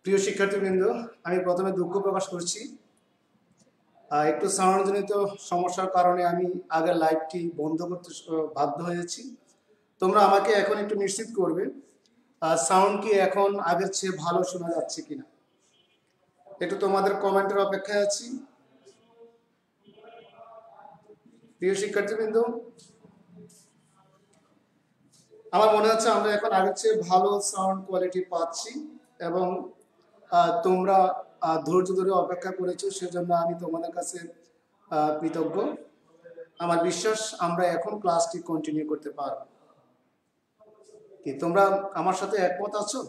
প্রিয় শিক্ষার্থীবৃন্দ, আমি প্রথমে দুঃখ প্রকাশ করছি। একটু সাউন্ডজনিত সমস্যার কারণে আমি আগের লাইভটি বন্ধ করতে বাধ্য হয়েছি। তোমরা আমাকে এখন একটু নিশ্চিত করবে সাউন্ড কি এখন আগের চেয়ে ভালো শোনা যাচ্ছে কিনা। একটু তোমাদের কমেন্টের অপেক্ষায় আছি। প্রিয় শিক্ষার্থীবৃন্দ, আমার মনে হচ্ছে আমরা এখন আগের চেয়ে ভালো সাউন্ড কোয়ালিটি পাচ্ছি এবং তোমরা ধৈর্য ধরে অপেক্ষা করেছো, সেজন্য আমি তোমাদের কাছে কৃতজ্ঞ। আমার বিশ্বাস আমরা এখন ক্লাসটি কন্টিনিউ করতে পারব। কি তোমরা আমার সাথে একমত আছো?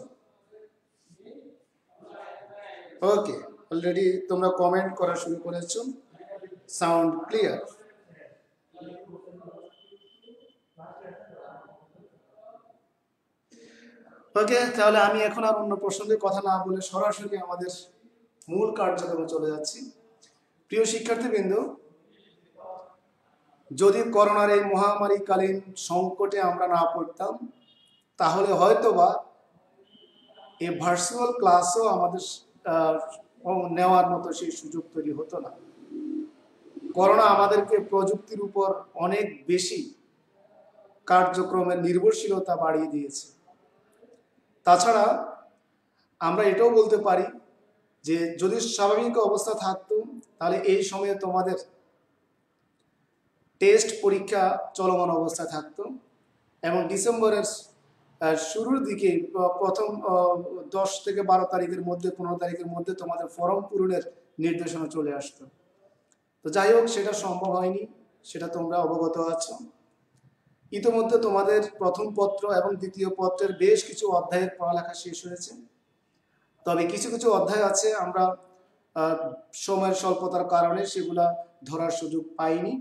ওকে, অলরেডি তোমরা কমেন্ট করা শুরু করেছো। Sound clear. ওকে, তাহলে আমি এখন আর অন্য প্রসঙ্গে কথা না বলে সরাসরি আমাদের মূল কার্যক্রমে চলে যাচ্ছি। প্রিয় শিক্ষার্থীবৃন্দ, যদি করোনার এই মহামারীকালীন সংকটে আমরা না পড়তাম, তাহলে হয়তোবা এই ভার্চুয়াল ক্লাসও আমাদের নেওয়ার মতো সেই সুযোগ তৈরি হতো না। করোনা আমাদেরকে প্রযুক্তির উপর অনেক বেশি কার্যক্রমের নির্ভরশীলতা বাড়িয়ে দিয়েছে। তাছাড়া আমরা এটাও বলতে পারি যে যদি স্বাভাবিক অবস্থা থাকতো, তাহলে এই সময়ে তোমাদের টেস্ট পরীক্ষা চলমান অবস্থায় থাকতো এবং ডিসেম্বরের শুরুর দিকে প্রথম 10 থেকে 12 তারিখের মধ্যে, 15 তারিখের মধ্যে তোমাদের ফর্ম পূরণের নির্দেশনা চলে আসতো। তো যাই হোক, সেটা সম্ভব হয়নি, সেটা তোমরা অবগত আছো। ইতিমধ্যে তোমাদের প্রথম পত্র এবং দ্বিতীয় পত্রের বেশ কিছু অধ্যায়ের পড়ালেখা শেষ হয়েছে। তবে কিছু কিছু অধ্যায় আছে আমরা সময়ের স্বল্পতার কারণে সেগুলা ধরার সুযোগ পাইনি।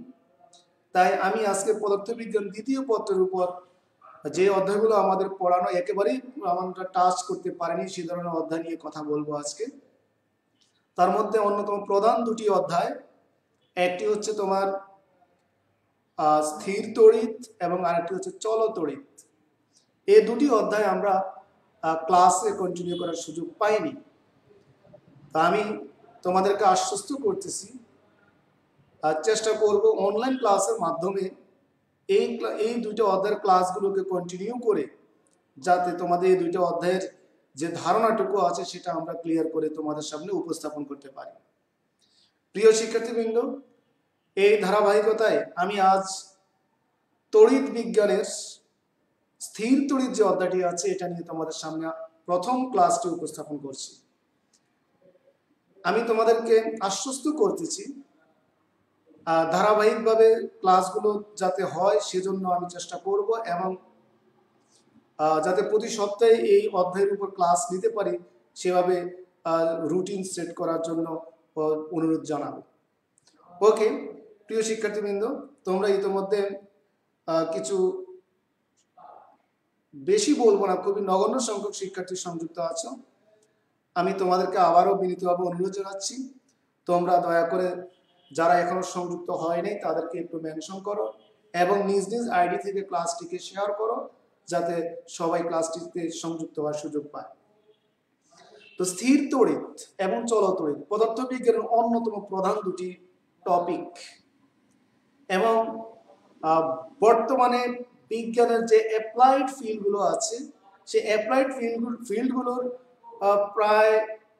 তাই আমি আজকে পদার্থবিজ্ঞান দ্বিতীয় পত্রের উপর যে অধ্যায়গুলো আমাদের পড়ানো একেবারেই আমরা টাচ করতে পারিনি, সে ধরনের অধ্যায় নিয়ে কথা বলবো আজকে। তার মধ্যে অন্যতম প্রধান দুটি অধ্যায়, একটি হচ্ছে তোমার স্থির তড়িৎ এবং আরেকটি হচ্ছে চল তড়িৎ। এই দুটি অধ্যায় আমরা ক্লাসে কন্টিনিউ করার সুযোগ পাইনি। তা আমি তোমাদেরকে আশ্বস্ত করতেছি, চেষ্টা করব অনলাইন ক্লাসের মাধ্যমে এই দুইটা অধ্যায়ের ক্লাসগুলোকে কন্টিনিউ করে যাতে তোমাদের এই দুইটা অধ্যায়ের যে ধারণাটুকু আছে সেটা আমরা ক্লিয়ার করে তোমাদের সামনে উপস্থাপন করতে পারি। প্রিয় শিক্ষার্থীবৃন্দ, এই ধারাবাহিকতায় আমি আজ তড়িৎ বিজ্ঞানের স্থির তড়িৎ যে অধ্যায়টি আছে এটা নিয়ে তোমাদের সামনে প্রথম ক্লাসটি উপস্থাপন করছি। আমি তোমাদেরকে আশ্বস্ত করতেছি ধারাবাহিকভাবে ক্লাসগুলো যাতে হয় সেজন্য আমি চেষ্টা করব এবং যাতে প্রতি সপ্তাহে এই অধ্যায়ের উপর ক্লাস নিতে পারি সেভাবে রুটিন সেট করার জন্য অনুরোধ জানাবো। ওকে, প্রিয় শিক্ষার্থীবৃন্দ, তোমরা ইতিমধ্যে কিছু বেশি বলবো না, খুবই নগণ্য সংখ্যক শিক্ষার্থী সংযুক্ত আছো। আমি তোমাদেরকে আবারও বিনীতভাবে অনুরোধ জানাচ্ছি, তোমরা দয়া করে যারা এখনো সংযুক্ত হয়নি তাদেরকে একটু মেনশন করো এবং নিজ নিজ আইডি থেকে ক্লাসটিকে শেয়ার করো যাতে সবাই ক্লাসটিতে সংযুক্ত হওয়ার সুযোগ পায়। তো স্থির তড়িৎ এবং চল তড়িৎ পদার্থবিজ্ঞানের অন্যতম প্রধান দুটি টপিক এবং বর্তমানে বিজ্ঞানের যে অ্যাপ্লাইড ফিল্ডগুলো আছে সেই অ্যাপ্লাইড ফিল্ডগুলোর প্রায়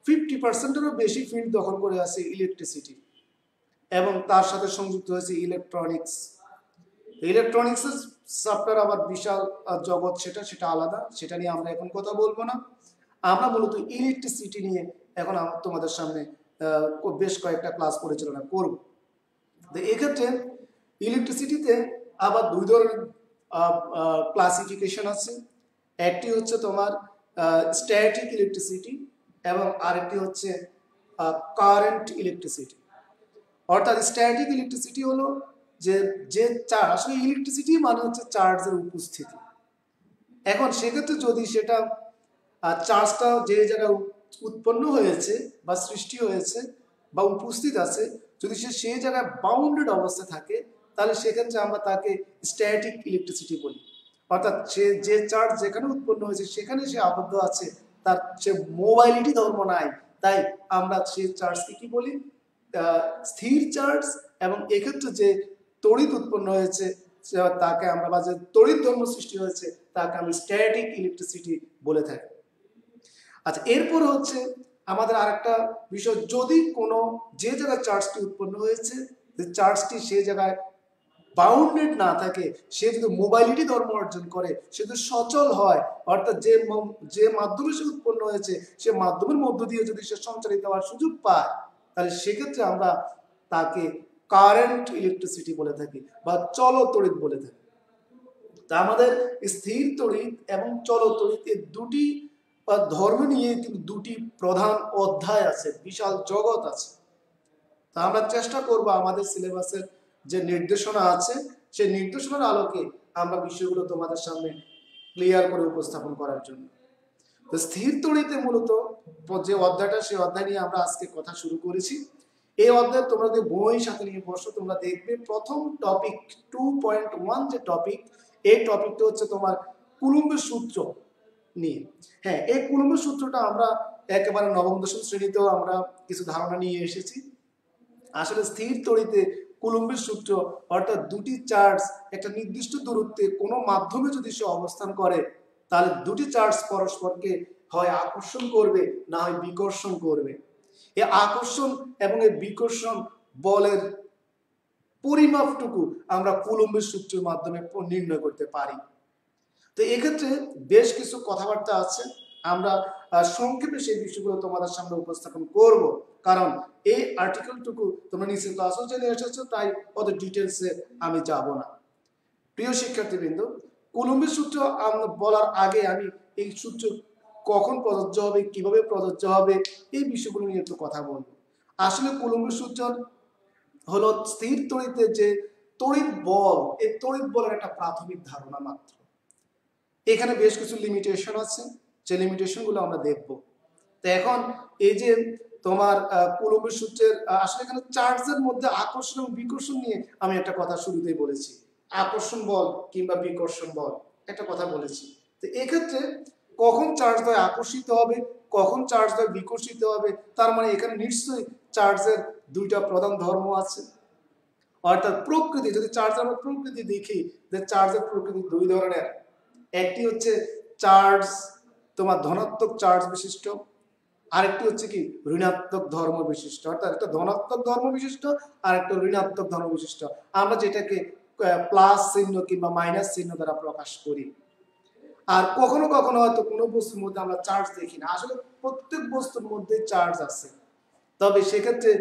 50%-এরও বেশি ফিল্ড দখল করে আছে ইলেকট্রিসিটি এবং তার সাথে সংযুক্ত হয়েছে ইলেকট্রনিক্স। ইলেকট্রনিক্সের সফটওয়্যার আবার বিশাল জগৎ, সেটা আলাদা, সেটা নিয়ে আমরা এখন কথা বলবো না। আমরা মূলত ইলেকট্রিসিটি নিয়ে এখন তোমাদের সামনে বেশ কয়েকটা ক্লাস পরিচালনা করব। তো এক্ষেত্রে ইলেকট্রিসিটিতে আবার দুই ধরনের ক্লাসিফিকেশন আছে। একটি হচ্ছে তোমার স্ট্যাটিক ইলেকট্রিসিটি এবং আরেকটি হচ্ছে কারেন্ট ইলেকট্রিসিটি। অর্থাৎ স্ট্যাটিক ইলেকট্রিসিটি হলো যে চার্জ, আসলে ইলেকট্রিসিটি মানে হচ্ছে চার্জের উপস্থিতি। এখন সেক্ষেত্রে যদি সেটা চার্জটা যে জায়গায় উৎপন্ন হয়েছে বা সৃষ্টি হয়েছে বা উপস্থিত আছে, যদি সে সেই জায়গায় বাউন্ডেড অবস্থা থাকে তাহলে সেক্ষেত্রে আমরা তাকে স্ট্যাটিক ইলেকট্রিসিটি বলি। অর্থাৎ সে যে চার্জ যেখানে উৎপন্ন হয়েছে সেখানে সে আবদ্ধ আছে, তার সে মোবাইলিটি ধর্ম নাই, তাই আমরা সেই চার্জকে কি বলি, স্থির চার্জ। এবং এক্ষেত্রে যে তড়িৎ উৎপন্ন হয়েছে তাকে আমরা, বা যে তড়িৎ ধর্ম সৃষ্টি হয়েছে তাকে আমি স্ট্যাটিক ইলেকট্রিসিটি বলে থাকি। আচ্ছা, এরপর হচ্ছে আমাদের আরেকটা বিষয়, যদি কোনো যে জায়গায় চার্জটি উৎপন্ন হয়েছে, যে চার্জটি সে জায়গায় বাউন্ডেড না থাকে, সে যদি মোবাইলিটি ধর্ম অর্জন করে, সে যদি সচল হয়, অর্থাৎ যে মাধ্যমে সে উৎপন্ন হয়েছে সে মাধ্যমের মধ্য দিয়ে যদি সে সঞ্চালিত হওয়ার সুযোগ পায়, তাহলে সেক্ষেত্রে আমরা তাকে কারেন্ট ইলেকট্রিসিটি বলে থাকি বা চল তড়িৎ বলে থাকি। তা আমাদের স্থির তড়িৎ এবং চল তড়িৎ এই দুটি ধর্ম নিয়ে কিন্তু দুটি প্রধান অধ্যায় আছে, বিশাল জগৎ আছে। তা আমরা চেষ্টা করব আমাদের সিলেবাসের যে নির্দেশনা আছে সেই নির্দেশনার আলোকে আমরা বিষয়গুলো তোমাদের সামনে ক্লিয়ার করে উপস্থাপন করার জন্য। তো স্থির তড়িতে মূলত যে অধ্যায়টা, সেই অধ্যায় নিয়ে আমরা আজকে কথা শুরু করেছি। এই অধ্যায় তোমরা যদি বই সাথে নিয়ে বসো, তোমরা দেখবে প্রথম টপিক 2.1 যে টপিক, এই টপিকটা হচ্ছে তোমার কুলম্বের সূত্র নিয়ে। হ্যাঁ, এই কুলম্বের সূত্রটা আমরা একেবারে নবম দশম শ্রেণীতেও আমরা কিছু ধারণা নিয়ে এসেছি। আসলে স্থির তড়িতে কুলম্বের সূত্র, অর্থাৎ দুটি চার্জ একটা নির্দিষ্ট দূরত্বে কোনো মাধ্যমে যদি সে অবস্থান করে, তাহলে দুটি চার্জ পরস্পরকে হয় আকর্ষণ করবে না হয় বিকর্ষণ করবে। এই আকর্ষণ এবং এই বিকর্ষণ বলের পরিমাপটুকু আমরা কুলম্বের সূত্রের মাধ্যমে নির্ণয় করতে পারি। তো এক্ষেত্রে বেশ কিছু কথাবার্তা আছে, আমরা সংক্ষেপে সেই বিষয়গুলো তোমাদের সামনে উপস্থাপন করব, কারণ এই আর্টিকেলটুকু তোমরা নিচে ক্লাসও জেনে এসেছো, তাই অত ডিটেলসে আমি যাব না। প্রিয় শিক্ষার্থীবৃন্দ, কুলম্বের সূত্র বলার আগে আমি এই সূত্র কখন প্রযোজ্য হবে, কিভাবে প্রযোজ্য হবে, এই বিষয়গুলো নিয়ে একটু কথা বলবো। আসলে কুলম্বের সূত্র হলো স্থির তড়িতের যে তড়িৎ বল, এই তড়িৎ বলের একটা প্রাথমিক ধারণা মাত্র। এখানে বেশ কিছু লিমিটেশন আছে, যে লিমিটেশনগুলো আমরা দেখব। তো এখন এই যে তোমার কুলম্বের সূত্রের আসলে এখানে চার্জের মধ্যে আকর্ষণ এবং বিকর্ষণ নিয়ে আমি একটা কথা শুরুতেই বলেছি, আকর্ষণ বল কিংবা বিকর্ষণ বল একটা কথা বলেছি। তো এক্ষেত্রে কখন চার্জ দ্বয় আকর্ষিত হবে, কখন চার্জ দ্বয় বিকর্ষিত হবে, তার মানে এখানে নিশ্চয়ই চার্জের দুইটা প্রধান ধর্ম আছে। অর্থাৎ প্রকৃতি, যদি চার্জ আমরা প্রকৃতি দেখি, যে চার্জের প্রকৃতি দুই ধরনের। একটি হচ্ছে চার্জ তোমার ধনাত্মক চার্জ বিশিষ্ট, আরেকটি হচ্ছে কি ঋণাত্মক ধর্ম বিশিষ্ট। অর্থাৎ একটা ধনাত্মক ধর্ম বিশিষ্ট আর একটা ঋণাত্মক ধর্ম বিশিষ্ট, আমরা যেটাকে প্লাস চিহ্ন কিংবা মাইনাস চিহ্ন দ্বারা প্রকাশ করি। আর কখনো কখনো হয়তো কোনো বস্তুর মধ্যে আমরা চার্জ দেখি না, আসলে প্রত্যেক বস্তুর মধ্যে চার্জ আছে। তবে সেক্ষেত্রে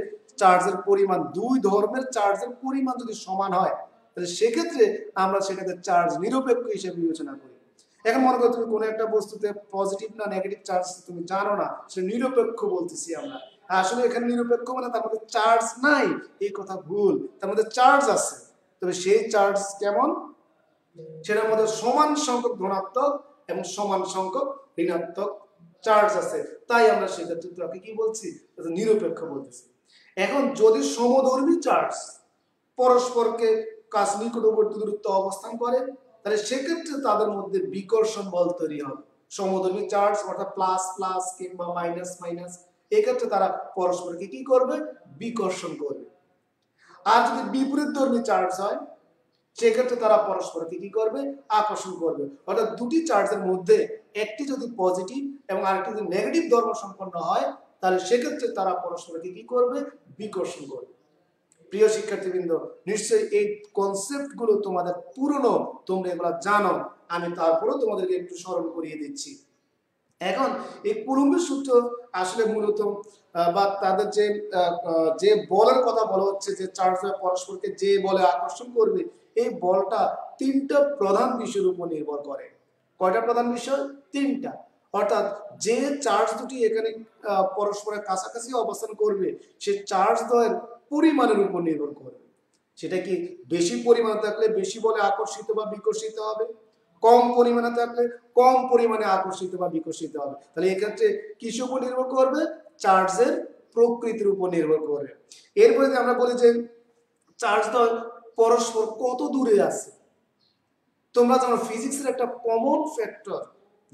চার্জের পরিমাণ, দুই ধর্মের চার্জের পরিমাণ যদি সমান হয়, তাহলে সেক্ষেত্রে আমরা সেটাকে চার্জ নিরপেক্ষ হিসেবে বিবেচনা করি। এখন মনে করো তুমি কোনো একটা বস্তুতে পজিটিভ না নেগেটিভ চার্জ তুমি জানো না, সে নিরপেক্ষ বলতেছি আমরা। আসলে এখানে নিরপেক্ষ মানে তার মধ্যে চার্জ নাই, এই কথা ভুল, তার মধ্যে চার্জ আছে। তবে সেই চার্জ কেমন, সেটার মধ্যে সমান সংখ্যক ধনাত্মক এবং সমান সংখ্যক ঋণাত্মক চার্জ আছে, তাই আমরা সেক্ষেত্রে তাকে কি বলছি, নিরপেক্ষ বলতেছি। এখন যদি সমধর্মী চার্জ পরস্পরকে কাছ নিকটবর্তী দূরত্বে অবস্থান করে, তাহলে সেক্ষেত্রে তাদের মধ্যে বিকর্ষণ বল তৈরি হবে। সমধর্মী চার্জ অর্থাৎ প্লাস প্লাস কিংবা মাইনাস মাইনাস, এক্ষেত্রে তারা পরস্পরকে কি করবে, বিকর্ষণ করবে। আর যদি বিপরীত ধর্মী চার্জ হয়, সেক্ষেত্রে তারা পরস্পরকে কি করবে, আকর্ষণ করবে। অর্থাৎ দুটি চার্জের মধ্যে একটি যদি পজিটিভ এবং আরেকটি যদি নেগেটিভ ধর্ম সম্পন্ন হয়, তাহলে সেক্ষেত্রে তারা পরস্পরকে কি করবে, বিকর্ষণ করবে। প্রিয় শিক্ষার্থীবৃন্দ, নিশ্চয়ই এই কনসেপ্ট গুলো তোমাদের পুরনো, তোমরা এগুলো জানো, আমি তারপরেও তোমাদেরকে একটু স্মরণ করিয়ে দিচ্ছি। এখন এই কুলম্বের সূত্র আসলে মূলত বা তাদের যে বলের কথা বলা হচ্ছে, যে চার্জ পরস্পরকে যে বলে আকর্ষণ করবে, এই বলটা তিনটা প্রধান বিষয়ের উপর নির্ভর করে। কয়টা প্রধান বিষয়? তিনটা। অর্থাৎ যে চার্জ দুটি এখানে পরস্পরের কাছাকাছি অবস্থান করবে, সে চার্জ দ্বয়ের পরিমাণের উপর নির্ভর করবে। সেটা কি বেশি পরিমাণে থাকলে বেশি বলে আকর্ষিত বা বিকর্ষিত হবে, কম পরিমাণে থাকলে কম পরিমাণে আকর্ষিত বা বিকর্ষিত হবে। তাহলে এক্ষেত্রে কিসের উপর নির্ভর করবে, চার্জের প্রকৃতির উপর নির্ভর করবে। এরপরে আমরা বলি যে চার্জ দ্বয় পরস্পর কত দূরে আছে। তোমরা জানো ফিজিক্সের একটা কমন ফ্যাক্টর,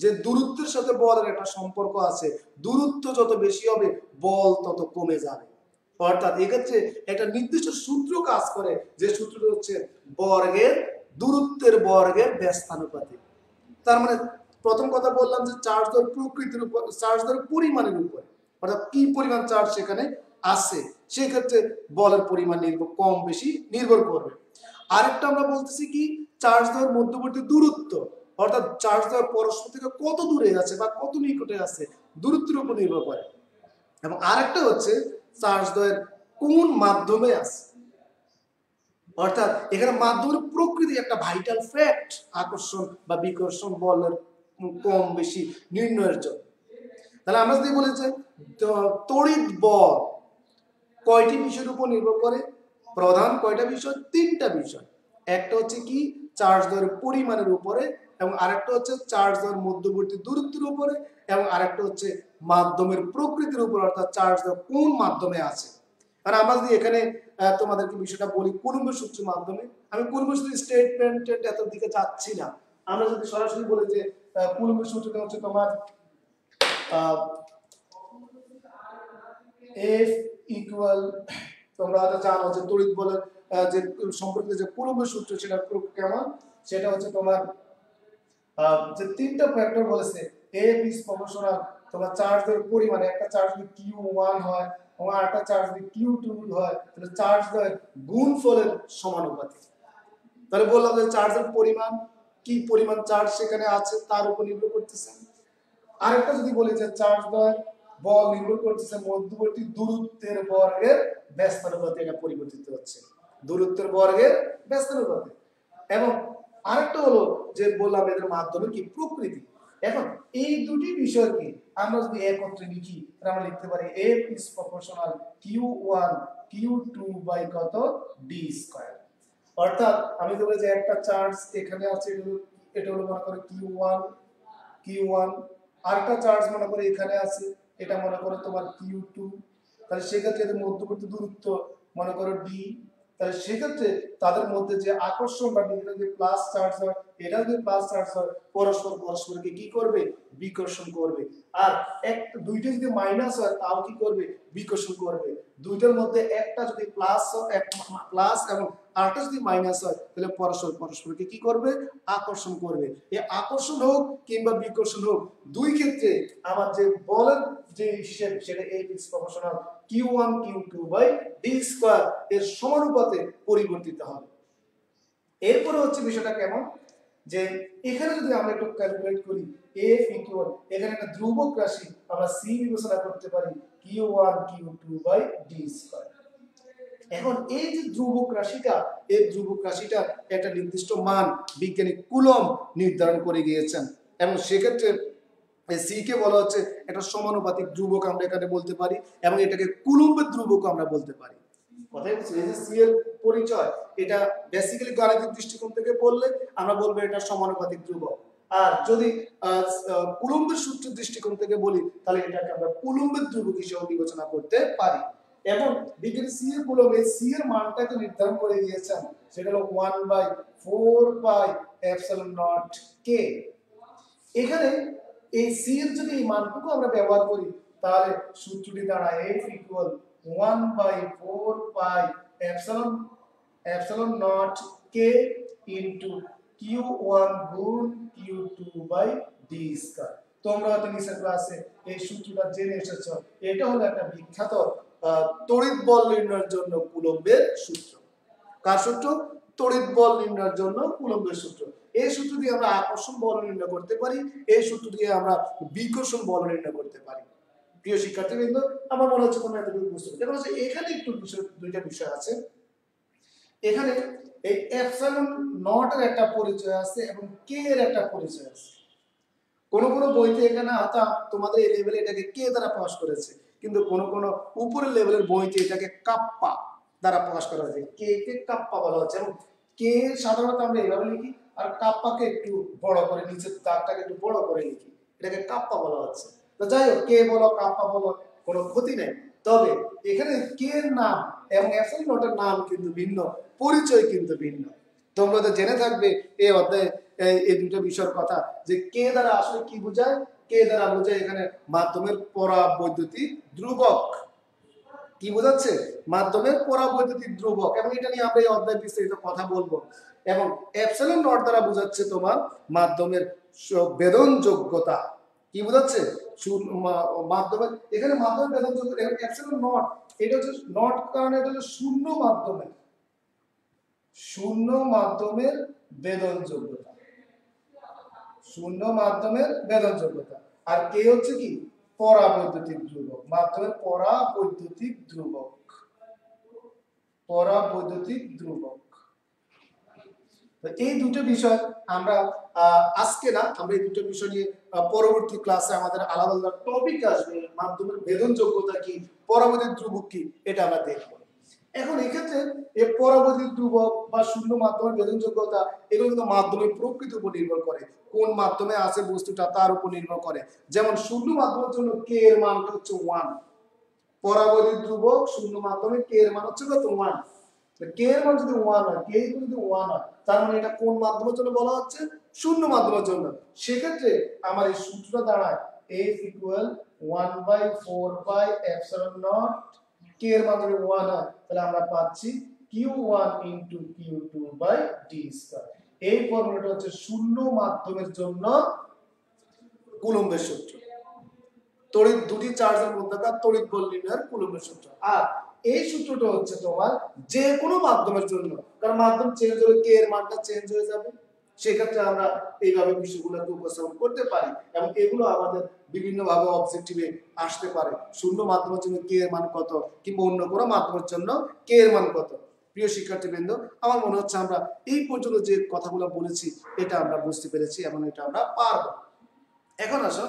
যে দূরত্বের সাথে বলের একটা সম্পর্ক আছে, দূরত্ব যত বেশি হবে বল তত কমে যাবে। অর্থাৎ এক্ষেত্রে একটা নির্দিষ্ট সূত্র কাজ করে, যে সূত্রটা হচ্ছে দূরত্বের বর্গের ব্যস্তানুপাতিক। তার মানে প্রথম কথা বললাম যে চার্জ দর প্রকৃতির উপর, চার্জ দর পরিমাণের উপর, অর্থাৎ কি পরিমাণ চার্জ সেখানে আছে সেক্ষেত্রে বলের পরিমাণ কম বেশি নির্ভর করবে। আরেকটা আমরা বলতেছি কি, চার্জ দর মধ্যবর্তী দূরত্ব, অর্থাৎ চার্জ দর পরস্পর থেকে কত দূরে আছে বা কত নিকটে আছে দূরত্বের উপর নির্ভর করে। এবং আরেকটা হচ্ছে চার্জ দয়ের কোন মাধ্যমে আছে, অর্থাৎ এখানে মাধ্যমের প্রকৃতি একটা ভাইটাল ফ্যাক্ট আকর্ষণ বা বিকর্ষণ বলের কম বেশি নির্ণয়ের জন্য। তাহলে আমরা যদি বলি যে তড়িৎ বল কয়টি বিষয়ের উপর নির্ভর করে, প্রধান কয়টা বিষয়, তিনটা বিষয়। একটা হচ্ছে কি চার্জ দয়ের পরিমাণের উপরে, এবং আরেকটা হচ্ছে চার্জ দয়ের মধ্যবর্তী দূরত্বের উপরে, এবং আরেকটা হচ্ছে মাধ্যমের প্রকৃতির উপর, অর্থাৎ চার্জ দয় কোন মাধ্যমে আছে। কারণ আমরা যদি এখানে তোমাদেরকে বিষয়টা বলি কুলম্বের সূত্রের মাধ্যমে, আমি কুলম্বের সূত্রের স্টেটমেন্টের এত দিকে যাচ্ছি না। আমরা যদি সরাসরি বলি যে কুলম্বের সূত্রটা হচ্ছে তোমার F ইকুয়াল, তোমরা হয়তো জানো যে তড়িৎ বলের যে সম্পর্কে যে কুলম্বের সূত্র সেটা কেমন, সেটা হচ্ছে তোমার যে তিনটা ফ্যাক্টর বলেছে F ইজ প্রপোর্শনাল তোমার চার্জের পরিমাণে, একটা চার্জ যদি Q1 হয় এবং আরেকটা চার্জ যদি Q2 হয়, তাহলে চার্জ এর গুণফলের সমানুপাতিক। তাহলে বললাম যে চার্জের পরিমাণ, কি পরিমাণ চার্জ সেখানে আছে তার উপর নির্ভর করতেছে। আরেকটা যদি বলি যে চার্জ দ্বয় বল নির্ভর করতেছে মধ্যবর্তী দূরত্বের বর্গের ব্যস্তানুপাতে, এটা পরিবর্তিত হচ্ছে দূরত্বের বর্গের ব্যস্তানুপাতে। এবং আরেকটা হলো যে বললাম এদের মাধ্যমে কি প্রকৃতি। এখন এই দুটি বিষয়কে আমরা যদি একত্রে লিখি তাহলে আমরা লিখতে পারি F is proportional Q1 Q2 by কত D স্কয়ার। অর্থাৎ আমি তো বলি যে একটা চার্জ এখানে আছে, এটা হলো মনে করো Q1, আরেকটা চার্জ মনে করো এখানে আছে, এটা মনে করো তোমার Q2, তাহলে সেক্ষেত্রে এদের মধ্যবর্তী দূরত্ব মনে করো D, তাহলে সেক্ষেত্রে তাদের মধ্যে যে আকর্ষণ বা এটা যে প্লাস চার্জ হয়, এটা যদি প্লাস চার্জ হয় পরস্পরকে কি করবে, বিকর্ষণ করবে। আর দুইটা যদি মাইনাস হয় তাও কি করবে, বিকর্ষণ করবে। দুইটার মধ্যে একটা যদি প্লাস এবং আরেকটা যদি মাইনাস হয় তাহলে পরস্পরকে কি করবে, আকর্ষণ করবে। এই আকর্ষণ হোক কিংবা বিকর্ষণ হোক, দুই ক্ষেত্রে আমার যে বলের যে হিসেব সেটা F is proportional Q1 Q2 by D square এর সমানুপাতে পরিবর্তিত হবে। এরপরে হচ্ছে বিষয়টা কেমন, যে এখানে যদি আমরা একটু ক্যালকুলেট করি F ইকুয়াল, এখানে একটা ধ্রুবক রাশি আমরা C বিবেচনা করতে পারি Q1 Q2 by D square. এখন এই যে ধ্রুবক রাশিটা, এই ধ্রুবক রাশিটা একটা নির্দিষ্ট মান বিজ্ঞানী কুলম্ব নির্ধারণ করে গিয়েছেন, এবং সেক্ষেত্রে সি কে বলা হচ্ছে একটা সমানুপাতিক ধ্রুবক আমরা এখানে বলতে পারি, এবং এটাকে কুলম্বের ধ্রুবক আমরা বলতে পারি। কথাই বুঝছি, এই যে সি এর পরিচয় এটা বেসিক্যালি গাণিতিক দৃষ্টিকোণ থেকে বললে আমরা বলবো এটা সমানুপাতিক ধ্রুবক। আর যদি কুলম্বের সূত্রের দৃষ্টিকোণ থেকে বলি তাহলে এটাকে আমরা কুলম্বের ধ্রুবক হিসেবে বিবেচনা করতে পারি। এবং বিজ্ঞানী সি এর কুলম্ব এই সি এর মানটাকে নির্ধারণ করে দিয়েছেন, সেটা হলো 1/4πε0k। এখানে এই সি এর যদি এই মানটুকু আমরা ব্যবহার করি তাহলে সূত্রটি দাঁড়ায় F equal 1/4πε0k into Q1 গুণ Q2 বাই D স্কয়ার। তোমরা হয়তো নিচের ক্লাসে এই সূত্রটা জেনে এসেছো, এটা হলো একটা বিখ্যাত তড়িৎ বল নির্ণয়ের জন্য কুলম্বের সূত্র। কার সূত্র? তড়িৎ বল নির্ণয়ের জন্য কুলম্বের সূত্র। এই সূত্র দিয়ে আমরা আকর্ষণ বল নির্ণয় করতে পারি, এই সূত্র দিয়ে আমরা বিকর্ষণ বল নির্ণয় করতে পারি। প্রিয় শিক্ষার্থীবৃন্দ, আমার মনে হচ্ছে তোমরা এতটুকু বুঝতে পারছো। দেখো এখানে একটু দুইটা বিষয় আছে। এখানে এই এপসাইলন নট এর একটা পরিচয় আছে এবং কে এর একটা পরিচয় আছে। কোন বইতে এখানে হয়তো তোমাদের এই লেভেলে এটাকে কে দ্বারা প্রকাশ করেছে, কিন্তু কোন উপরের লেভেলের বইতে এটাকে কাপ্পা দ্বারা প্রকাশ করা হয়েছে। কে কে কাপ্পা বলা হচ্ছে, এবং কে সাধারণত আমরা এইভাবে লিখি, আর কাপ্পাকে একটু বড় করে, নিচের দাগটাকে একটু বড় করে লিখি, এটাকে কাপ্পা বলা হচ্ছে। তো যাই হোক, কে বলো কাপ্পা বলো কোনো ক্ষতি নেই। তবে এখানে কে এর নাম এবং এপসাইলন নটের নাম কিন্তু ভিন্ন, পরিচয় কিন্তু ভিন্ন। তোমরা তো জেনে থাকবে এই অধ্যায়ে এই দুইটা বিষয়ের কথা, যে কে দ্বারা আসলে কি বোঝায়। কে দ্বারা বোঝায় এখানে মাধ্যমের পরাবৈদ্যুতিক ধ্রুবক। কি বোঝাচ্ছে? মাধ্যমের পরাবৈদ্যুতিক ধ্রুবক। এবং এটা নিয়ে আমরা এই অধ্যায় বিস্তারিত কথা বলবো। এবং এপসিলন নট দ্বারা বোঝাচ্ছে তোমার মাধ্যমের বেদন যোগ্যতা। কি বোঝাচ্ছে? মাধ্যমের, এখানে মাধ্যমের বেদন যোগ্যতা, এপসিলন নট এটা হচ্ছে নট, কারণ এটা হচ্ছে শূন্য মাধ্যমের, শূন্য মাধ্যমের বেদন যোগ্যতা, শূন্য মাধ্যমের বেদন যোগ্যতা। আর কে হচ্ছে কি? পরাবৈদ্যুতিক ধ্রুবক, মাধ্যমের পরাবৈদ্যুতিক ধ্রুবক, পরাবৈদ্যুতিক ধ্রুবক। এই দুটো বিষয় আমরা আজকে না, আমরা এই দুটো বিষয় নিয়ে পরবর্তী ক্লাসে আমাদের আলাদা আলাদা টপিক আসবে। মাধ্যমের বেদন যোগ্যতা কি, পরাবৈদ্যুতিক ধ্রুবক কি, এটা আমরা দেখব। এখন এক্ষেত্রে এই পরাবৈদ্যুতিক ধ্রুবক বা শূন্য মাধ্যমের বেদন যোগ্যতা, এগুলো কিন্তু মাধ্যমের প্রকৃতির উপর নির্ভর করে, কোন মাধ্যমে আছে বস্তুটা তার উপর নির্ভর করে। যেমন শূন্য মাধ্যমের জন্য কে এর মানটা হচ্ছে 1, পরাবৈদ্যুতিক ধ্রুবক শূন্য মাধ্যমে কে এর মান হচ্ছে কত? 1। কে এর মান যদি 1 হয়, কে যদি 1 হয়, তার মানে এটা কোন মাধ্যমের জন্য বলা হচ্ছে? শূন্য মাধ্যমের জন্য। সেক্ষেত্রে আমার এই সূত্রটা দাঁড়ায় F = 1/4 পাই এপসিলন নট। কে এর মান যদি 1 হয়, তাহলে আমরা পাচ্ছি Q1 * Q2/d²। এই ফর্মুলাটা হচ্ছে শূন্য মাধ্যমের জন্য কুলম্বের সূত্র, তড়িৎ দুটি চার্জের মধ্যকার তড়িৎ বল নির্ণয়ের কুলম্বের সূত্র। আর এই সূত্রটা হচ্ছে তোমার যে কোনো মাধ্যমের জন্য, কারণ মাধ্যম চেঞ্জ হলে কে এর মানটা চেঞ্জ হয়ে যাবে। সেক্ষেত্রে আমরা এইভাবে বিষয়গুলোকে উপস্থাপন করতে পারি, এবং এগুলো আমাদের বিভিন্নভাবে অবজেক্টিভে আসতে পারে। শূন্য মাধ্যমের জন্য কে এর মান কত, কিংবা অন্য কোনো মাধ্যমের জন্য কে এর মান কত। প্রিয় শিক্ষার্থীবৃন্দ, আমার মনে হচ্ছে আমরা এই পর্যন্ত যে কথাগুলো বলেছি এটা আমরা বুঝতে পেরেছি এবং এটা আমরা পারবো। এখন আসো,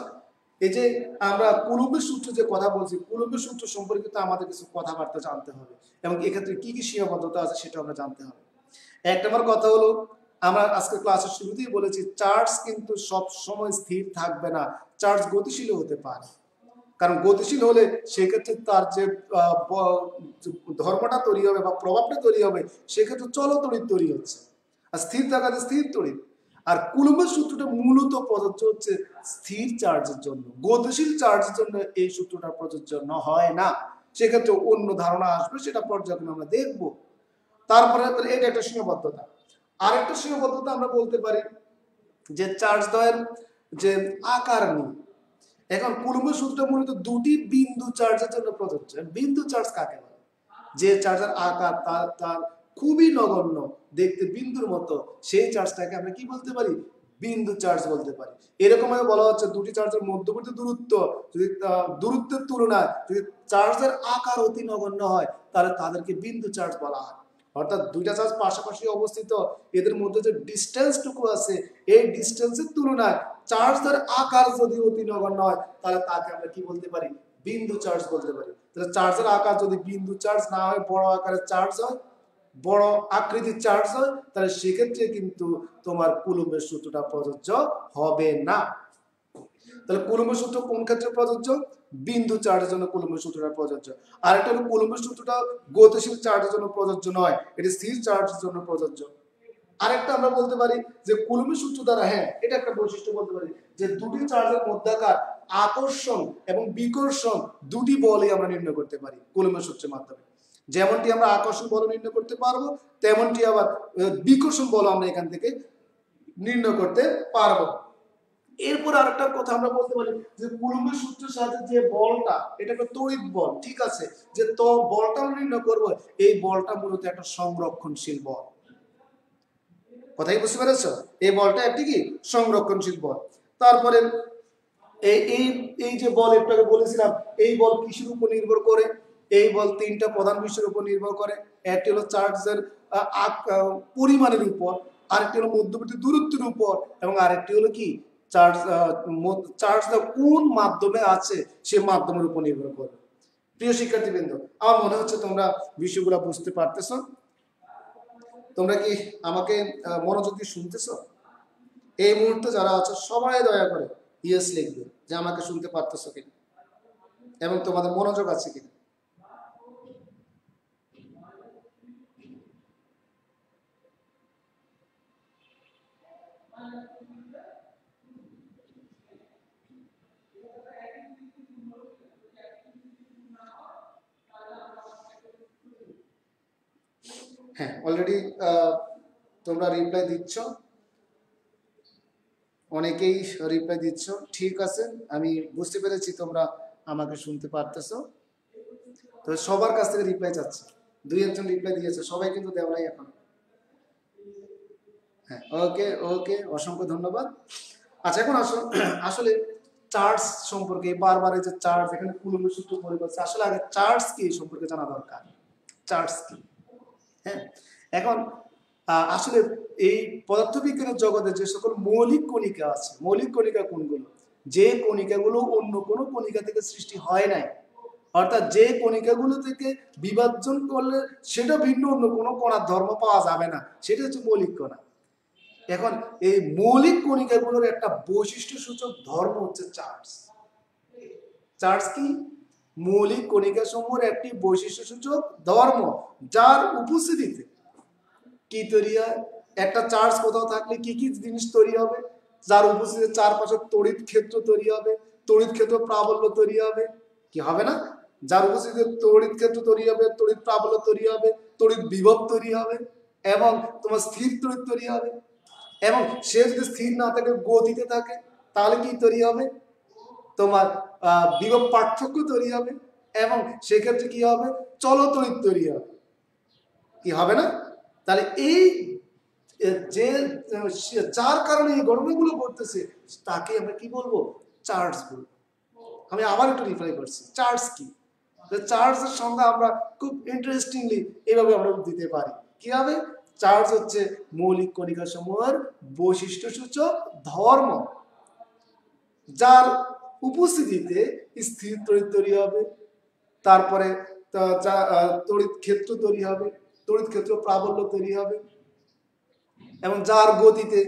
এই যে আমরা কুলম্বের সূত্র যে কথা বলছি, কুলম্বের সূত্র সম্পর্কিত আমাদের কিছু কথাবার্তা জানতে হবে, এবং এক্ষেত্রে কি কি সীমাবদ্ধতা আছে সেটা আমরা জানতে হবে। এক নম্বর কথা হলো, আমরা আজকে ক্লাসের শুরুতেই বলেছি, চার্জ কিন্তু সব সময় স্থির থাকবে না, চার্জ গতিশীল হতে পারে। কারণ গতিশীল হলে সেক্ষেত্রে তার যে ধর্মটা তৈরি হবে বা প্রভাবটা তৈরি হবে, সেক্ষেত্রে চলতড়িৎ তৈরি হচ্ছে, আর স্থির থাকাতে স্থির তড়িৎ। আর কুলম্বের সূত্রটা মূলত প্রযোজ্য হচ্ছে স্থির চার্জের জন্য, গতিশীল চার্জের জন্য এই সূত্রটা প্রযোজ্য হয় না। সেক্ষেত্রে অন্য ধারণা আসবে, সেটা পর্যায়ক্রমে আমরা দেখব। তারপরে এটা একটা সীমাবদ্ধতা। আরেকটা সীমাবদ্ধতা আমরা বলতে পারি যে চার্জ দ্বয়ের যে আকার নিয়ে। এখন কুলম্বের সূত্র মূলত দুটি বিন্দু চার্জের জন্য প্রযোজ্য। বিন্দু চার্জ কাকে বলে? যে চার্জের আকার তার খুবই নগণ্য, দেখতে বিন্দুর মতো, সেই চার্জটাকে আমরা কি বলতে পারি? বিন্দু চার্জ বলতে পারি। এরকম ভাবে বলা হচ্ছে দুটি চার্জের মধ্যবর্তী দূরত্ব যদি দূরত্বের তুলনায় যদি চার্জের আকার অতি নগণ্য হয়, তাহলে তাদেরকে বিন্দু চার্জ বলা হয়। অর্থাৎ দুইটা চার্জ পাশাপাশি অবস্থিত, এদের মধ্যে যে ডিস্টেন্সটুকু আছে, এই ডিস্টেন্সের তুলনায় চার্জের আকার যদি অতি নগণ্য হয়, তাহলে তাকে আমরা কি বলতে পারি? বিন্দু চার্জ বলতে পারি। তাহলে চার্জের আকার যদি বিন্দু চার্জ না হয়, বড় আকারের চার্জ হয়, বড় আকৃতির চার্জ হয়, তাহলে সেক্ষেত্রে কিন্তু তোমার কুলম্বের সূত্রটা প্রযোজ্য হবে না। তাহলে কুলম্বের সূত্র কোন ক্ষেত্রে প্রযোজ্য? বিন্দু চার্জের জন্য কুলম্বের সূত্রটা প্রযোজ্য। আর একটা হলো কুলম্বের সূত্রটা গতিশীল চার্জের জন্য প্রযোজ্য নয়, এটি স্থির চার্জের জন্য প্রযোজ্য। আরেকটা আমরা বলতে পারি যে কুলম্বের সূত্র দ্বারা, হ্যাঁ এটা একটা বৈশিষ্ট্য বলতে পারি, যে দুটি চার্জের মধ্যকার আকর্ষণ এবং বিকর্ষণ দুটি বলই আমরা নির্ণয় করতে পারি কুলম্বের সূত্রের মাধ্যমে। যেমনটি আমরা আকর্ষণ বল নির্ণয় করতে পারবো, তেমনটি আবার বিকর্ষণ বল আমরা এখান থেকে নির্ণয় করতে পারবো। এরপর আরেকটা কথা আমরা বলতে পারি যে কুলম্বের সূত্রের সাহায্যে যে বলটা, এটা একটা তড়িৎ বল, ঠিক আছে, যে তো বলটা আমরা নির্ণয় করবো, এই বলটা মূলত একটা সংরক্ষণশীল বল। কথাই বুঝতে পেরেছো? এই বলটা একটি কি সংরক্ষণশীল বল। তারপরে এই এই এই যে বল একটু আগে বলেছিলাম, এই বল কিসের উপর নির্ভর করে? এই বল তিনটা প্রধান বিষয়ের উপর নির্ভর করে। একটি হলো চার্জের পরিমাণের উপর, আরেকটি হলো মধ্যবর্তী দূরত্বের উপর, এবং আরেকটি হলো কি চার্জটা কোন মাধ্যমে আছে সে মাধ্যমের উপর নির্ভর করে। প্রিয় শিক্ষার্থীবৃন্দ, আমার মনে হচ্ছে তোমরা বিষয়গুলো বুঝতে পারতেছ। তোমরা কি আমাকে মনোযোগ দিয়ে শুনতেছ? এই মুহূর্তে যারা আছো সবাই দয়া করে ইয়েস লিখবে যে আমাকে শুনতে পারতেছো কিনা এবং তোমাদের মনোযোগ আছে কিনা। হ্যাঁ, অলরেডি তোমরা রিপ্লাই দিচ্ছ, অনেকেই রিপ্লাই দিচ্ছ। ঠিক আছে, আমি বুঝতে পেরেছি তোমরা আমাকে শুনতে পারতেছো। তো সবার কাছ থেকে রিপ্লাই চাচ্ছি। 2-1 জন রিপ্লাই দিয়েছে, সবাই কিন্তু দেও নাই এখন। হ্যাঁ, ওকে ওকে, অসংখ্য ধন্যবাদ। আচ্ছা, এখন আসলে চার্জ সম্পর্কে বারবার এই যে চার্জ এখানে কুলম্ব সূত্র পড়ে বলছে, আসলে আগে চার্জ কি এই সম্পর্কে জানা দরকার। চার্জ কি? হ্যাঁ, এখন আসলে এই পদার্থবিজ্ঞানের জগতে যে সকল মৌলিক কণিকা আছে, মৌলিক কণিকা কোনগুলো? যে কণিকাগুলো অন্য কোনো কণিকা থেকে সৃষ্টি হয় নাই, অর্থাৎ যে কণিকাগুলো থেকে বিভাজন করলে সেটা ভিন্ন অন্য কোনো কণার ধর্ম পাওয়া যাবে না, সেটা হচ্ছে মৌলিক কণা। এখন এই মৌলিক কণিকাগুলোর একটা বৈশিষ্ট্য সূচক ধর্ম হচ্ছে চার্জ। চার্জ কি? মৌলিক কণিকা সমূহের একটি বৈশিষ্ট্য সূচক ধর্ম, যার উপস্থিতিতে কি তৈরি হয়। একটা চার্জ কোথাও থাকলে কি কি জিনিস তৈরি হবে? যার উপস্থিতিতে চারপাশে তড়িৎ ক্ষেত্র তৈরি হবে, তড়িৎ ক্ষেত্র প্রাবল্য তৈরি হবে, কি হবে না? যার উপস্থিতিতে তড়িৎ ক্ষেত্র তৈরি হবে, তড়িৎ প্রাবল্য তৈরি হবে, তড়িৎ বিভব তৈরি হবে, এবং তোমার স্থির তড়িৎ তৈরি হবে। এবং সে যদি স্থির না থাকে, গতিতে থাকে, তাহলে কি তৈরি হবে? তোমার বিভব পার্থক্য তৈরি হবে, এবং সেক্ষেত্রে কি হবে? চলতড়িৎ তৈরি হবে, কি হবে না? তাহলে এই যে যার কারণে এই ঘটনাগুলো ঘটতেছে তাকে আমরা কি বলবো? চার্জ বলবো। আমি আবার একটু রিপ্লাই করছি, চার্জ কি? চার্জের সংজ্ঞা আমরা খুব ইন্টারেস্টিংলি এভাবে আমরা দিতে পারি। কি হবে? চার্জ হচ্ছে মৌলিক কণিকা সমূহের বৈশিষ্ট্য সূচক ধর্ম, যার উপস্থিতিতে স্থির তড়িৎ তৈরি হবে, তারপরে তড়িৎ ক্ষেত্র তৈরি হবে, তড়িৎ ক্ষেত্র প্রাবল্য তৈরি হবে, এবং যার গতিতে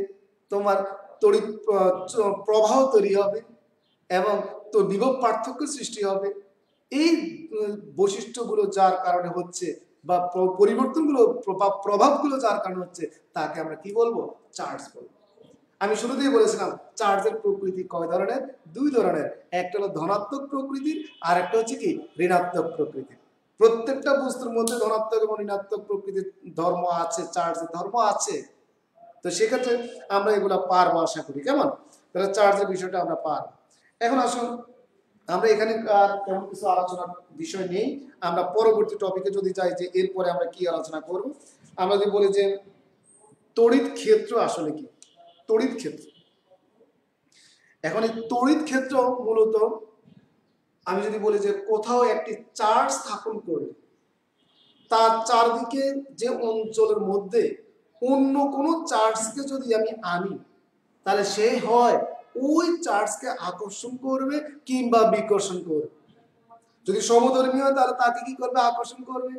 তোমার তড়িৎ প্রবাহ তৈরি হবে, এবং তো বিভব পার্থক্য সৃষ্টি হবে। এই বৈশিষ্ট্যগুলো যার কারণে হচ্ছে, বা পরিবর্তনগুলো প্রভাবগুলো যার কারণে হচ্ছে, তাকে আমরা কি বলবো? চার্জ বলবো। আমি শুরুতেই বলেছিলাম চার্জের প্রকৃতি কয় ধরনের? 2 ধরনের। একটা হলো ধনাত্মক প্রকৃতির, আর একটা হচ্ছে কি ঋণাত্মক প্রকৃতির। প্রত্যেকটা বস্তুর মধ্যে ধনাত্মক এবং ঋণাত্মক প্রকৃতির ধর্ম আছে, চার্জের ধর্ম আছে। তো সেক্ষেত্রে আমরা এগুলা পারবো আশা করি। কেমন? তাহলে চার্জের বিষয়টা আমরা পারবো। এখন আসুন, আমরা এখানে তেমন কিছু আলোচনার বিষয় নেই। আমরা পরবর্তী টপিকে যদি যাই যে এরপরে আমরা কি আলোচনা করব, আমরা যদি বলি যে তড়িৎ ক্ষেত্র আসলে কি? তড়িৎ ক্ষেত্র, এখন এই তড়িৎ ক্ষেত্র মূলত আমি যদি বলি যে কোথাও একটি চার্জ স্থাপন করে তার চারদিকে যে অঞ্চলের মধ্যে অন্য কোনো চার্জকে যদি আমি আনি, তাহলে সে হয় ওই চার্জকে আকর্ষণ করবে কিংবা বিকর্ষণ করবে। যদি সমধর্মী হয় তাহলে তাকে কি করবে? আকর্ষণ করবে।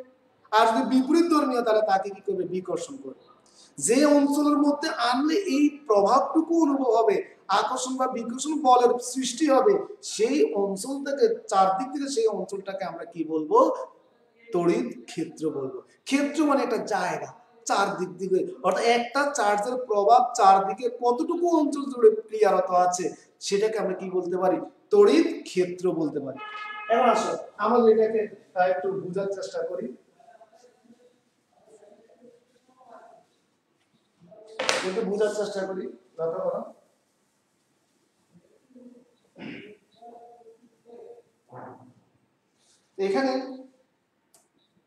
আর যদি বিপরীত ধর্মীয় তাহলে তাকে কি করবে? বিকর্ষণ করবে। যে অঞ্চলের মধ্যে আনলে এই প্রভাবটুকু অনুভব হবে, আকর্ষণ বা বিকর্ষণ বলের সৃষ্টি হবে, সেই অঞ্চল থেকে চারদিক থেকে সেই অঞ্চলটাকে আমরা কি বলবো? তড়িৎ ক্ষেত্র বলবো। ক্ষেত্র মানে একটা জায়গা, চারদিক দিকে, অর্থাৎ একটা চার্জের প্রভাব চারদিকে কতটুকু অঞ্চল জুড়ে ক্রিয়ারত আছে, সেটাকে আমরা কি বলতে পারি? তড়িৎ ক্ষেত্র বলতে পারি। এখন আসো আমরা এটাকে একটু বোঝার চেষ্টা করি। একটু বোঝার চেষ্টা করি, লক্ষ্য করো। এখানে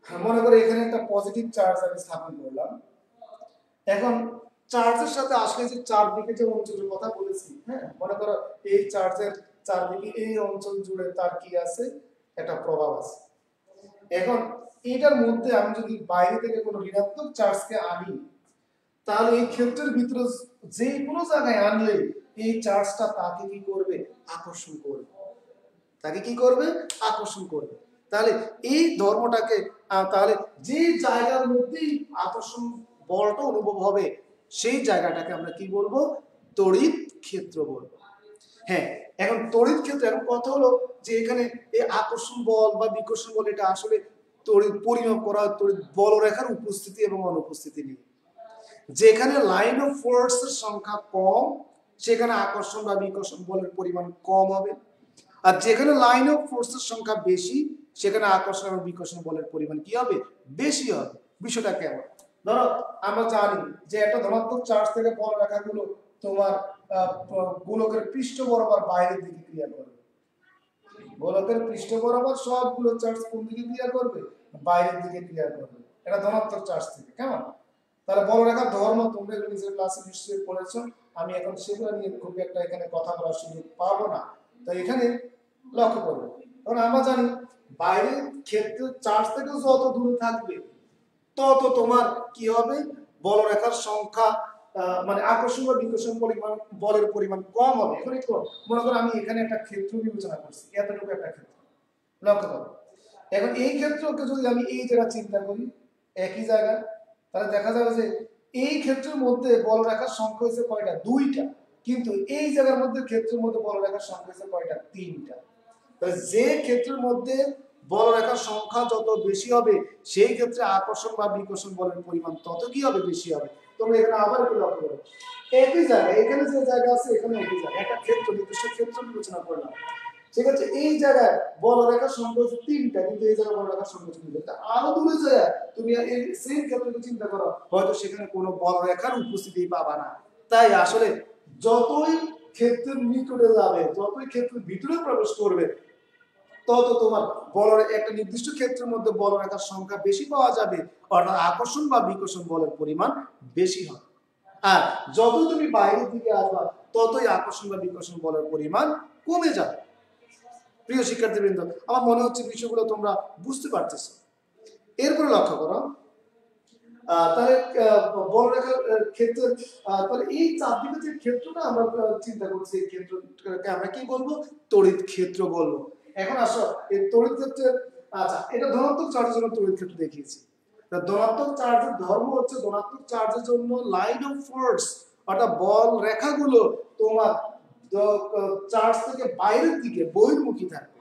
মনে করো এখানে একটা পজিটিভ চার্জ আমি স্থাপন করলাম। এখন চার্জের সাথে আসলে যে চারদিকে যে অঞ্চলের কথা বলেছি, হ্যাঁ, মনে করো এই চার্জের চারদিকে এই অঞ্চল জুড়ে তার কি আছে? একটা প্রভাব আছে। এখন এটার মধ্যে আমি যদি বাইরে থেকে কোনো ঋণাত্মক চার্জকে আনি, তাহলে এই ক্ষেত্রের ভিতরে যে কোনো জায়গায় আনলে এই চার্জটা তাকে কি করবে? আকর্ষণ করবে। তাকে কি করবে? আকর্ষণ করবে। তাহলে এই ধর্মটাকে তাহলে যে জায়গার মধ্যেই আকর্ষণ বলটা অনুভব হবে, সেই জায়গাটাকে আমরা কি বলবো? তড়িৎ ক্ষেত্র বলবো। হ্যাঁ, এখন তড়িৎ ক্ষেত্র, এখন কথা হলো যে এখানে এই আকর্ষণ বল বা বিকর্ষণ বল এটা আসলে তড়িৎ পরিমাপ করা তড়িৎ বলরেখার উপস্থিতি এবং অনুপস্থিতি নিয়ে। যেখানে লাইন অফ ফোর্সের সংখ্যা কম, সেখানে আকর্ষণ বা বিকর্ষণ বলের পরিমাণ কম হবে। আর যেখানে লাইন অফ ফোর্সের সংখ্যা বেশি, সেখানে আকর্ষণ এবং বিকর্ষণ বলের পরিমাণ কি হবে? বেশি হবে। বিষয়টা কেমন? ধরো আমরা জানি যে একটা ধনাত্মক চার্জ থেকে বলরেখাগুলো তোমার গোলকের পৃষ্ঠ বরাবর বাইরের দিকে ক্রিয়া করবে। গোলকের পৃষ্ঠ বরাবর সবগুলো চার্জ কোন দিকে ক্রিয়া করবে? বাইরের দিকে ক্রিয়া করবে। এটা ধনাত্মক চার্জ থেকে, কেমন? তাহলে বলরেখার ধর্ম তোমরা এগুলো নিজের ক্লাসে নিশ্চয়ই পড়েছো। আমি এখন সেগুলো নিয়ে খুব একটা এখানে কথা বলার সুযোগ পাবো না। তো এখানে লক্ষ্য করবো, কারণ আমরা জানি বাইরের ক্ষেত্রে চার্জ থেকে যত দূরে থাকবে তত তোমার কি হবে? বলরেখার সংখ্যা মানে আকর্ষণ বা বিকর্ষণ পরিমাণ, বলের পরিমাণ কম হবে। এখন একটু মনে করো আমি এখানে একটা ক্ষেত্র বিবেচনা করছি, এতটুকু একটা ক্ষেত্র, লক্ষ্য করো। এখন এই ক্ষেত্রকে যদি আমি এই জায়গা চিন্তা করি, একই জায়গা, তাহলে দেখা যাবে যে এই ক্ষেত্রের মধ্যে বলরেখার সংখ্যা হয়েছে কয়টা? দুইটা। কিন্তু এই জায়গার মধ্যে ক্ষেত্রের মধ্যে বলরেখার সংখ্যা হয়েছে কয়টা? তিনটা। তাহলে যে ক্ষেত্রের মধ্যে বলরেখার সংখ্যা যত বেশি হবে সেই ক্ষেত্রে আকর্ষণ বা বিকর্ষণ বলের পরিমাণ তত কি হবে? বেশি হবে। তোমরা এখানে আবার একটু লক্ষ্য করো, একই জায়গা, এখানে যে জায়গা আছে এখানে একই জায়গা, একটা ক্ষেত্র, নির্দিষ্ট ক্ষেত্র বিবেচনা করলাম। ঠিক আছে, এই জায়গায় বলরেখার সংখ্যা হচ্ছে তিনটা, কিন্তু এই জায়গায় বলরেখার সংখ্যা হচ্ছে তিনটা। আরো দূরে যায় তুমি এই সেম ক্ষেত্রকে চিন্তা করো, হয়তো সেখানে কোনো বলরেখার উপস্থিতি পাবা না। তাই আসলে যতই ক্ষেত্রের নিকটে যাবে, যতই ক্ষেত্রের ভিতরে প্রবেশ করবে, তত তোমার একটা নির্দিষ্ট ক্ষেত্রের মধ্যে বলরেখার সংখ্যা বেশি পাওয়া যাবে, অর্থাৎ আকর্ষণ বা বিকর্ষণ বলের পরিমাণ বেশি হবে। আর যত তুমি বাইরের দিকে আসবা ততই আকর্ষণ বা বিকর্ষণ বলের পরিমাণ কমে যাবে। প্রিয় শিক্ষার্থীবৃন্দ, আমার মনে হচ্ছে বিষয়গুলো তোমরা বুঝতে পারতেছো। এরপরে লক্ষ্য করো, তাহলে বলরেখার ক্ষেত্রে, তাহলে এই চারদিকে যে ক্ষেত্রটা আমরা চিন্তা করছি, এই ক্ষেত্রটাকে আমরা কি বলবো? তড়িৎ ক্ষেত্র বলবো। এখন আসো এই তড়িৎ ক্ষেত্রের, আচ্ছা এটা ধনাত্মক চার্জের জন্য তড়িৎ ক্ষেত্র দেখিয়েছি। ধনাত্মক চার্জের ধর্ম হচ্ছে ধনাত্মক চার্জের জন্য লাইন অফ ফোর্স, অর্থাৎ বল রেখাগুলো তোমার চার্জ থেকে বাইরের দিকে বহির্মুখী থাকবে।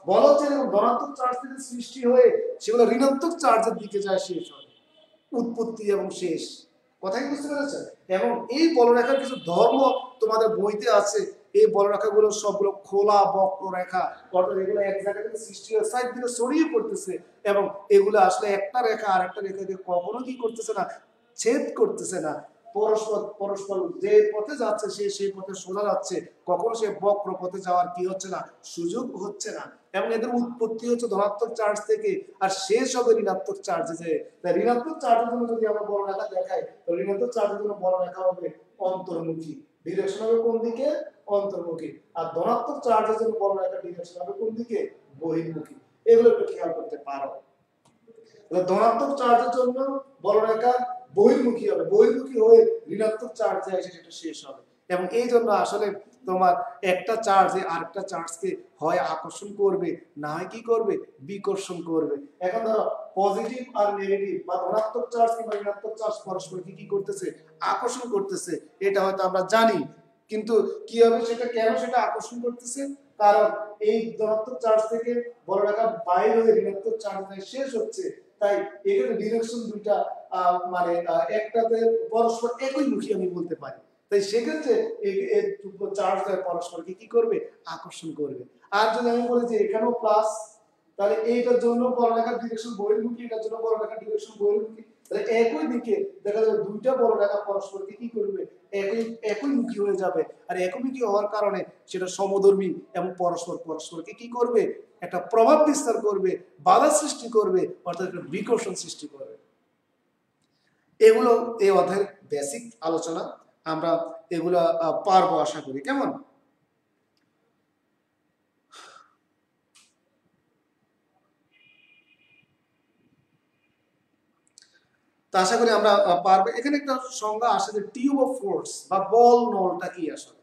বল হচ্ছে ধনাত্মক চার্জ থেকে সৃষ্টি হয়ে সেগুলো ঋণাত্মক চার্জের দিকে যায়, শেষ হয়, উৎপত্তি এবং শেষ। কথাই বুঝতে পেরেছেন? এবং এই বলরেখার কিছু ধর্ম তোমাদের বইতে আছে। এই বলরেখাগুলো সবগুলো খোলা বক্ররেখা, অর্থাৎ এগুলো এক জায়গা থেকে সৃষ্টি হয়ে সাইড দিকে ছড়িয়ে পড়তেছে, এবং এগুলো আসলে একটা রেখা আরেকটা রেখাকে কখনো কি করতেছে না? ছেদ করতেছে না। পরস্পর পরস্পর যে পথে যাচ্ছে সে সেই পথে সোজা যাচ্ছে, কখনো সে বক্র পথে যাওয়ার কি হচ্ছে না? সুযোগ হচ্ছে না। এবং এদের উৎপত্তি হচ্ছে ধনাত্মক চার্জ থেকে, আর শেষ হবে ঋণাত্মক চার্জে। যে ঋণাত্মক চার্জের জন্য যদি আমরা বড় রেখা দেখাই, তো ঋণাত্মক চার্জের জন্য বড় রেখা হবে অন্তর্মুখী, ডিরেকশন হবে কোন দিকে? অন্তর্মুখী। আর ধনাত্মক চার্জের জন্য বড় রেখা ডিরেকশন হবে কোন দিকে? বহির্মুখী। এগুলো একটু খেয়াল করতে পারো। ধনাত্মক চার্জের জন্য বড় রেখা বহির্মুখী হবে, বহির্মুখী হয়ে ঋণাত্মক চার্জে এসে সেটা শেষ হবে। এবং এই জন্য আসলে তোমার একটা চার্জে আরেকটা চার্জকে হয় আকর্ষণ করবে, না হয় কি করবে? বিকর্ষণ করবে। এখন ধরো পজিটিভ আর নেগেটিভ বা ধনাত্মক চার্জ কিংবা ঋণাত্মক চার্জ পরস্পরকে কি করতেছে? আকর্ষণ করতেছে। এটা হয়তো আমরা জানি, কিন্তু কি হবে সেটা, কেন সেটা আকর্ষণ করতেছে? কারণ এই ধনাত্মক চার্জ থেকে বড় রেখা বাইরে হয়ে ঋণাত্মক চার্জে শেষ হচ্ছে। তাই এখানে ডিরেকশন দুইটা মানে একটাতে পরস্পর একই মুখী আমি বলতে পারি। তাই সেক্ষেত্রে চার্জ পরস্পরকে কি করবে? আকর্ষণ করবে। আর যদি আমি বলি যে এখানেও প্লাস, তাহলে এইটার জন্য বলরেখার ডিরেকশন বহির্মুখী, এটার জন্য বলরেখার ডিরেকশন বহির্মুখী। তাহলে একই দিকে দেখা যাবে দুইটা বলরেখা পরস্পরকে কি করবে? একই মুখী হয়ে যাবে। আর একমুখী হওয়ার কারণে সেটা সমধর্মী এবং পরস্পর পরস্পরকে কি করবে? একটা প্রভাব বিস্তার করবে, বাধা সৃষ্টি করবে, অর্থাৎ একটা বিকর্ষণ সৃষ্টি করবে। এগুলো এই অধ্যায়ের বেসিক আলোচনা, আমরা এগুলো পারবো আশা করি। কেমন? তা আশা করি আমরা পারবো। এখানে একটা সংজ্ঞা আসে যে টিউব অফ ফোর্স বা বল নলটা কি আসলে।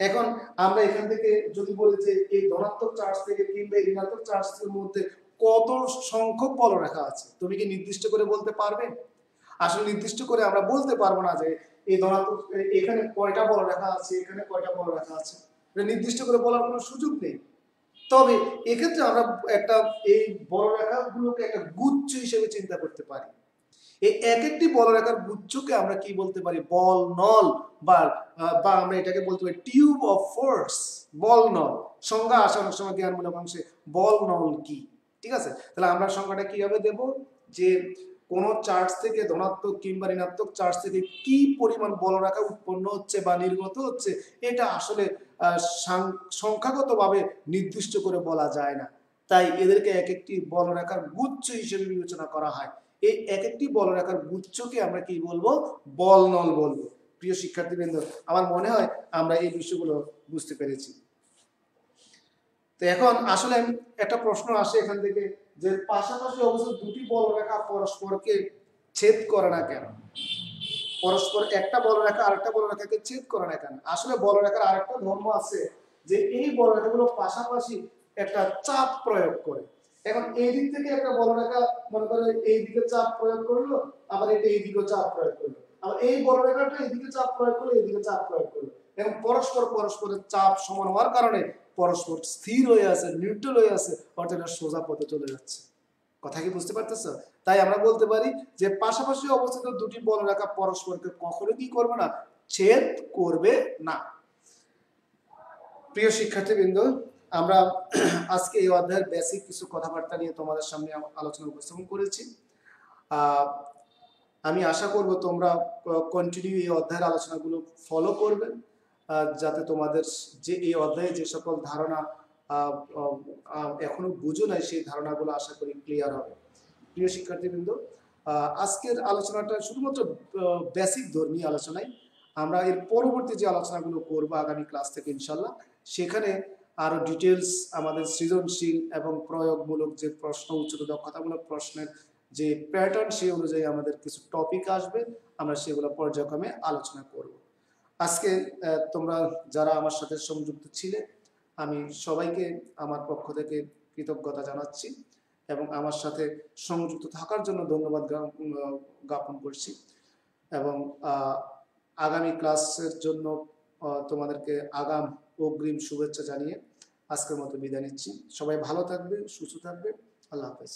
এখন আমরা এখান থেকে যদি বলি যে এই ধনাত্মক চার্জ থেকে কিংবা ঋণাত্মক চার্জের মধ্যে কত সংখ্যক বলরেখা আছে, তুমি কি নির্দিষ্ট করে বলতে পারবে? আসলে নির্দিষ্ট করে আমরা বলতে পারবো না যে এই ধনাত্মক এখানে কয়টা বলরেখা আছে, এখানে কয়টা বলরেখা আছে, নির্দিষ্ট করে বলার কোনো সুযোগ নেই। তবে এক্ষেত্রে আমরা একটা এই বলরেখাগুলোকে একটা গুচ্ছ হিসেবে চিন্তা করতে পারি। এই এক একটি বলরেখার গুচ্ছকে আমরা কি বলতে পারি? বল নল, বা আমরা এটাকে বলতে পারি টিউব অফ ফোর্স। বল নল সংজ্ঞা আসে অনেক সময় জ্ঞানমূলক অংশে, বল নল কি। ঠিক আছে, তাহলে আমরা সংজ্ঞাটা কিভাবে দেব? যে কোন চার্জ থেকে ধনাত্মক কিংবা ঋণাত্মক চার্জ থেকে কি পরিমাণ বলরেখা উৎপন্ন হচ্ছে বা নির্গত হচ্ছে এটা আসলে সংখ্যাগতভাবে নির্দিষ্ট করে বলা যায় না। তাই এদেরকে এক একটি বলরেখার গুচ্ছ হিসেবে বিবেচনা করা হয়। এই এক একটি বলরেখার গুচ্ছকে আমরা কি বলবো? বলনল বলবো। প্রিয় শিক্ষার্থীবৃন্দ, আমার মনে হয় আমরা এই বিষয়গুলো বুঝতে পেরেছি। তো এখন আসলে একটা প্রশ্ন আসে এখান থেকে যে পাশাপাশি অবস্থিত দুটি বলরেখা পরস্পরকে ছেদ করে না কেন? পরস্পর একটা বলরেখা আরেকটা বলরেখাকে ছেদ করে না কেন? আসলে বলরেখার আরেকটা ধর্ম আছে যে এই বলরেখাগুলো পাশাপাশি একটা চাপ প্রয়োগ করে। এখন এই দিক থেকে একটা বলরেখা মনে করে এই দিকে চাপ প্রয়োগ করলো, আবার এটা এই দিকে চাপ প্রয়োগ করলো, আবার এই বলরেখাটা এইদিকে চাপ প্রয়োগ করলো, এইদিকে চাপ প্রয়োগ করলো। এবং পরস্পরের চাপ সমান হওয়ার কারণে পরস্পর স্থির হয়ে আছে, নিউট্রাল হয়ে আছে, অর্থাৎ সোজা পথে চলে যাচ্ছে। কথা কি বুঝতে পারতেছো? তাই আমরা বলতে পারি যে পাশাপাশি অবস্থিত দুটি বলরেখা পরস্পরকে কখনো কি করবে না? ছেদ করবে না। প্রিয় শিক্ষার্থীবৃন্দ, আমরা আজকে এই অধ্যায়ের বেসিক কিছু কথাবার্তা নিয়ে তোমাদের সামনে আলোচনা উপস্থাপন করেছি। আমি আশা করব তোমরা কন্টিনিউ এই অধ্যায়ের আলোচনাগুলো ফলো করবে, যাতে তোমাদের যে এই অধ্যায়ে যে সকল ধারণা এখনো বুঝো নাই সেই ধারণাগুলো আশা করি ক্লিয়ার হবে। প্রিয় শিক্ষার্থীবৃন্দ, আজকের আলোচনাটা শুধুমাত্র বেসিক ধর্মী আলোচনায়। আমরা এর পরবর্তী যে আলোচনাগুলো করবো আগামী ক্লাস থেকে ইনশাল্লাহ, সেখানে আরো ডিটেলস আমাদের সৃজনশীল এবং প্রয়োগমূলক যে প্রশ্ন, উচ্চতর দক্ষতামূলক প্রশ্নের যে প্যাটার্ন, সেই অনুযায়ী আমাদের কিছু টপিক আসবে, আমরা সেগুলো পর্যায়ক্রমে আলোচনা করব। আজকে তোমরা যারা আমার সাথে সংযুক্ত ছিলে, আমি সবাইকে আমার পক্ষ থেকে কৃতজ্ঞতা জানাচ্ছি এবং আমার সাথে সংযুক্ত থাকার জন্য ধন্যবাদ জ্ঞাপন করছি। এবং আগামী ক্লাসের জন্য তোমাদেরকে আগাম অগ্রিম শুভেচ্ছা জানিয়ে আজকের মতো বিদায় নিচ্ছি। সবাই ভালো থাকবে, সুস্থ থাকবে। আল্লাহ হাফেজ।